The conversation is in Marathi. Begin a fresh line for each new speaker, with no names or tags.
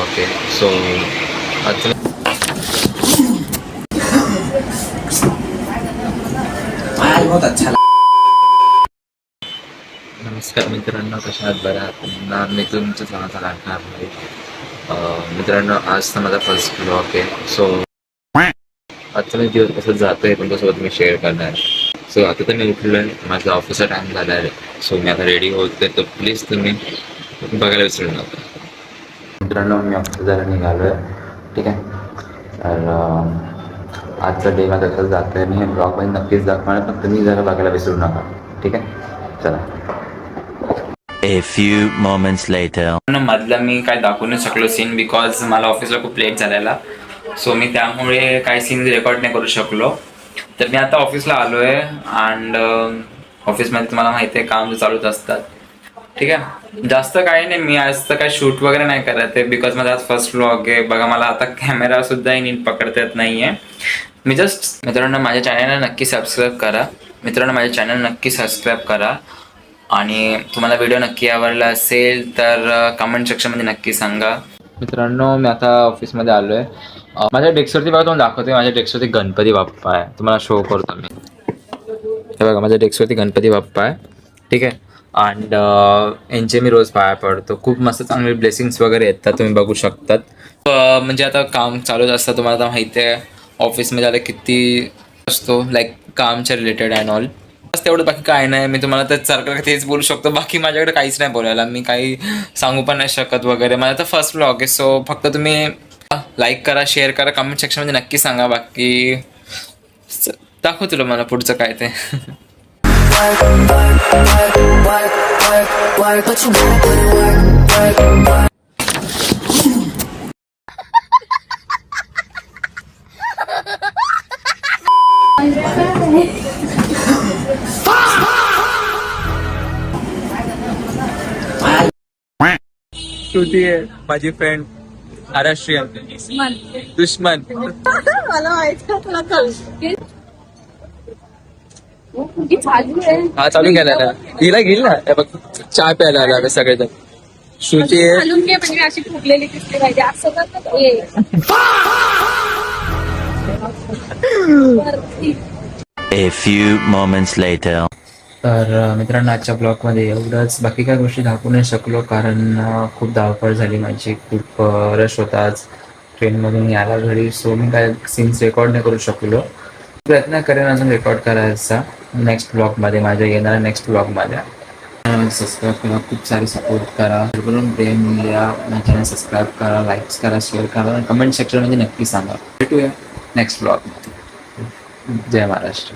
ओके सो आजचं
बहुत अच्छा
नमस्कार मित्रांनो, कशा आहात? बरं आहात ना? मी तुमचं चांगला लागणार आहे. मित्रांनो, आज तर माझा फर्स्ट ब्लॉग आहे. सो आजचा मी दिवस कसं जातो आहे तुमच्यासोबत मी शेअर करणार. सो आता तर मी उठलो आहे, माझा ऑफिसचा टाईम झाला आहे. सो मी आता रेडी होते, तर प्लीज तुम्ही बघायला विसरू नका. मित्रांनो, मी ऑफिस जायला निघालो आहे. ठीक आहे, तर आजचा डे माझा कसं जातो आहे मी ब्लॉगमध्ये नक्कीच दाखवणार, पण तुम्ही जरा बघायला विसरू नका. ठीक आहे, चला.
A few moments later.
मधलं मी काय दाखवू नाही शकलो सीन, बिकॉज मला ऑफिसला खूप लेट झालेला. सो मी त्यामुळे काही सीन रेकॉर्ड नाही करू शकलो. तर मी आता ऑफिसला आलो आहे अँड ऑफिसमध्ये तुम्हाला माहिती आहे काम चालूच असतात. ठीक आहे, जास्त काही नाही. मी आज तर काय शूट वगैरे नाही करत आहे, बिकॉज माझा आज फर्स्ट व्लॉग आहे. बघा, मला आता कॅमेरा सुद्धा नीट पकडता येत नाही आहे. मी जस्ट मित्रांनो माझ्या चॅनलला नक्की सबस्क्राईब करा. आणि तुम्हाला व्हिडिओ नक्की आवडला असेल तर कमेंट सेक्शनमध्ये नक्की सांगा. मित्रांनो, मी आता ऑफिसमध्ये आलो आहे. माझ्या डेस्कवरती बघा, तुम्हाला दाखवते. माझ्या डेस्कवरती गणपती बाप्पा आहे, तुम्हाला शो करतो मी. हे बघा, माझ्या डेस्कवरती गणपती बाप्पा आहे. ठीक आहे, अँड यांचे मी रोज पाया पडतो. खूप मस्त चांगले ब्लेसिंग्स वगैरे येतात, तुम्ही बघू शकतात. म्हणजे आता काम चालूच असतं, तुम्हाला आता माहिती आहे ऑफिसमध्ये आता किती असतो, लाईक कामच्या रिलेटेड अँड ऑल. बस तेवढं, बाकी काय नाही. मी तुम्हाला तर सारखं तेच बोलू शकतो, बाकी माझ्याकडे काहीच नाही बोलायला. मी काही सांगू पण नाही शकत वगैरे. माझा तर फर्स्ट व्लॉग आहे. सो फक्त तुम्ही लाईक करा, शेअर करा, कमेंट सेक्शनमध्ये नक्की सांगा. बाकी दाखव तुला मला पुढचं काय ते. श्रुती आहे माझी फ्रेंड, महाराष्ट्रीयन दुश्मन.
मला माहिती तुला
हा, चालू केला. हिला घेईल ना, बघ चहा प्यायला आला सगळेजण. श्रुती आहे.
म्हणजे अशी फुगलेली दिसली पाहिजे असं
A few moments later.
तर मित्रांनो, आजच्या ब्लॉगमध्ये एवढंच. बाकी काही गोष्टी दाखवू नाही शकलो, कारण खूप धावपळ झाली माझी. खूप रश होता आज ट्रेनमधून यायला घरी. सो मी काय सीन्स रेकॉर्ड नाही करू शकलो. प्रयत्न करेन अजून रेकॉर्ड करायचा नेक्स्ट ब्लॉगमध्ये, माझ्या येणाऱ्या नेक्स्ट ब्लॉगमध्ये. सबस्क्राईब करा, खूप सारी सपोर्ट करा, भरभरून प्रेम द्या. माझ्या चॅनल सबस्क्राईब करा, लाईक्स करा, शेअर करा, कमेंट सेक्शनमध्ये नक्की सांगा. भेटूया नेक्स्ट ब्लॉगमध्ये. जय महाराष्ट्र.